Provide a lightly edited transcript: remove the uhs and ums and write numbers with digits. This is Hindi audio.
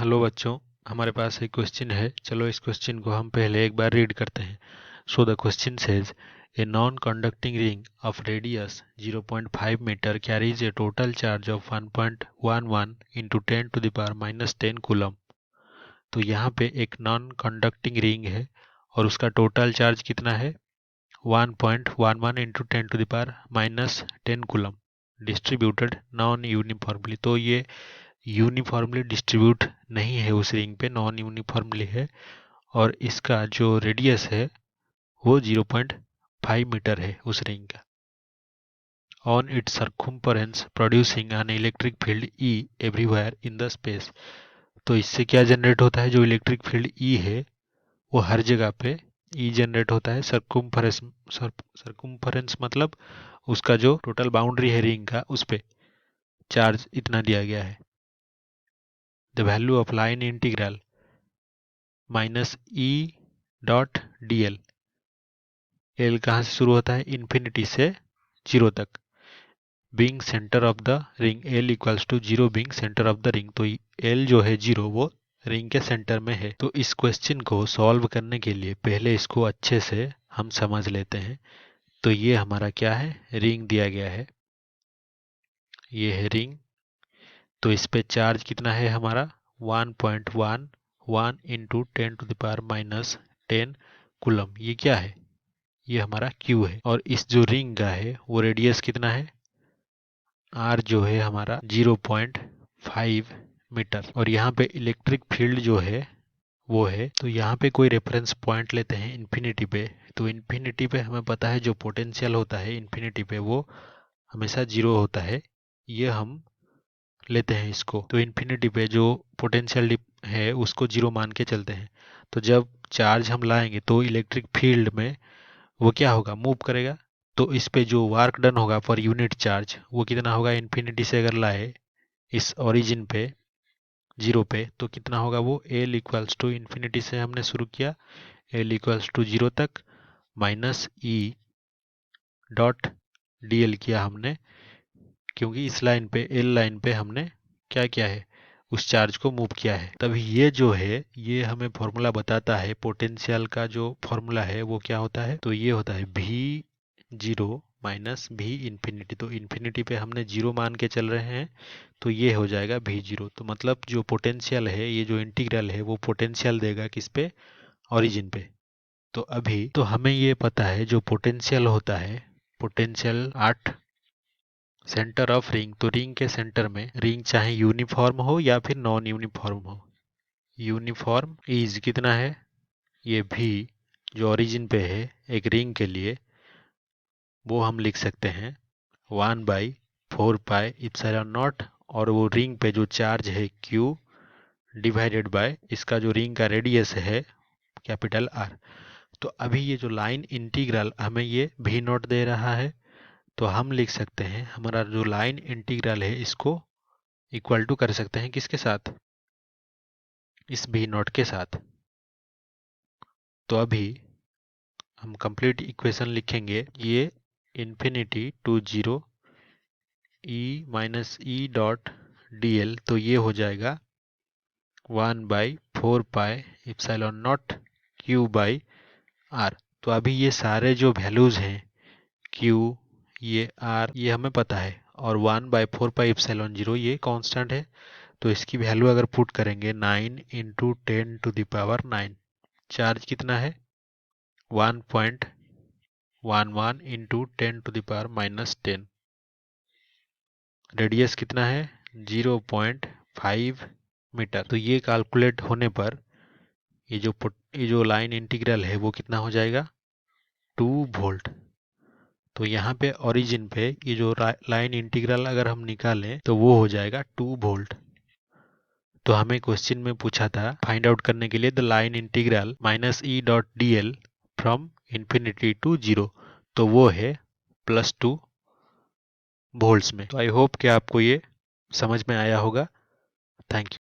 हेलो बच्चों, हमारे पास एक क्वेश्चन है। चलो इस क्वेश्चन को हम पहले एक बार रीड करते हैं। So the question says a non conducting ring of radius 0.5 metre carries a total charge of 1.11 into 10 to the power minus 10 coulomb. तो यहाँ पे एक नॉन कंडक्टिंग रिंग है और उसका टोटल चार्ज कितना है 1.11 into 10 to the power minus 10 coulomb, distributed non uniformly. तो ये यूनिफॉर्मली डिस्ट्रीब्यूट नहीं है उस रिंग पे, नॉन यूनिफॉर्मली है। और इसका जो रेडियस है वो 0.5 मीटर है उस रिंग का। On it's circumference producing an electric field E everywhere in the space. तो इससे क्या जनरेट होता है, जो इलेक्ट्रिक फील्ड ई है वो हर जगह पे ई जनरेट होता है। सर्कम्फरेंस मतलब उसका जो टोटल बाउंड्री है रिंग का, उस पे चार्ज इतना दिया गया है। The value of line integral minus E dot D L. L कहाँ से शुरू होता है, इन्फिनिटी से जीरो तक। Being centre of the ring, L equals to zero being centre of the ring. तो एल जो है जीरो वो रिंग के सेंटर में है। तो इस क्वेश्चन को सॉल्व करने के लिए पहले इसको अच्छे से हम समझ लेते हैं। तो ये हमारा क्या है, रिंग दिया गया है, ये है रिंग। तो इस पे चार्ज कितना है हमारा 1.11 into 10 to the power minus 10 coulomb. ये क्या है, ये हमारा Q है। और इस जो रिंग का है वो रेडियस कितना है, R जो है हमारा 0.5 मीटर। और यहाँ पे इलेक्ट्रिक फील्ड जो है वो है, तो यहाँ पे कोई रेफरेंस पॉइंट लेते हैं इन्फिनिटी पे। तो इन्फिनिटी पे हमें पता है जो पोटेंशियल होता है इन्फिनिटी पे वो हमेशा जीरो होता है। ये हम लेते हैं इसको। तो इन्फिनिटी पे जो पोटेंशियल है उसको जीरो मान के चलते हैं। तो जब चार्ज हम लाएंगे तो इलेक्ट्रिक फील्ड में वो क्या होगा, मूव करेगा। तो इस पे जो वर्क डन होगा पर यूनिट चार्ज वो कितना होगा, इन्फिनिटी से अगर लाए इस ओरिजिन पे जीरो पे तो कितना होगा वो, एल इक्वल्स टू इन्फिनिटी से हमने शुरू किया, एल इक्वल्स टू जीरो तक minus E dot D L किया हमने, क्योंकि इस लाइन पे एल लाइन पे हमने क्या किया है, उस चार्ज को मूव किया है। तभी ये जो है ये हमें फॉर्मूला बताता है, पोटेंशियल का जो फॉर्मूला है वो क्या होता है, तो ये होता है भी जीरो माइनस भी इन्फिनिटी। तो इन्फिनिटी पे हमने जीरो मान के चल रहे हैं तो ये हो जाएगा भी जीरो। तो मतलब जो पोटेंशियल है, ये जो इंटीग्रल है वो पोटेंशियल देगा किस पे, ओरिजिन पे। तो अभी तो हमें ये पता है जो पोटेंशियल होता है, पोटेंशियल 8 सेंटर ऑफ रिंग। तो रिंग के सेंटर में, रिंग चाहे यूनिफॉर्म हो या फिर नॉन यूनिफॉर्म हो, यूनिफॉर्म इज कितना है, ये भी जो ओरिजिन पे है एक रिंग के लिए, वो हम लिख सकते हैं 1/4 पाई इप्सिलॉन नॉट। और वो रिंग पे जो चार्ज है Q डिवाइडेड बाय इसका जो रिंग का रेडियस है कैपिटल R। तो अभी ये जो लाइन इंटीग्रल हमें ये भी नॉट दे रहा है, तो हम लिख सकते हैं हमारा जो लाइन इंटीग्रल है इसको इक्वल टू कर सकते हैं किसके साथ, इस भी नॉट के साथ। तो अभी हम कंप्लीट इक्वेशन लिखेंगे, ये infinity to zero E minus E dot D L. तो ये हो जाएगा 1/4 pi epsilon not Q by R। तो अभी ये सारे जो वैल्यूज हैं Q, ये R, ये हमें पता है। और 1/4 पाई इप्सिलॉन जीरो ये कांस्टेंट है। तो इसकी वैल्यू अगर पुट करेंगे 9 into 10 to the power 9। Charge कितना है 1.11 into 10 to the power minus 10। Radius कितना है 0.5 मीटर। तो ये कैलकुलेट होने पर ये जो लाइन इंटीग्रल है वो कितना हो जाएगा 2 वोल्ट। तो यहाँ पे ओरिजिन पे ये जो लाइन इंटीग्रल अगर हम निकालें तो वो हो जाएगा 2 वोल्ट। तो हमें क्वेश्चन में पूछा था फाइंड आउट करने के लिए the line integral minus E dot D L from infinity to zero. तो वो है +2 वोल्ट्स में। तो आई होप कि आपको ये समझ में आया होगा। Thank you.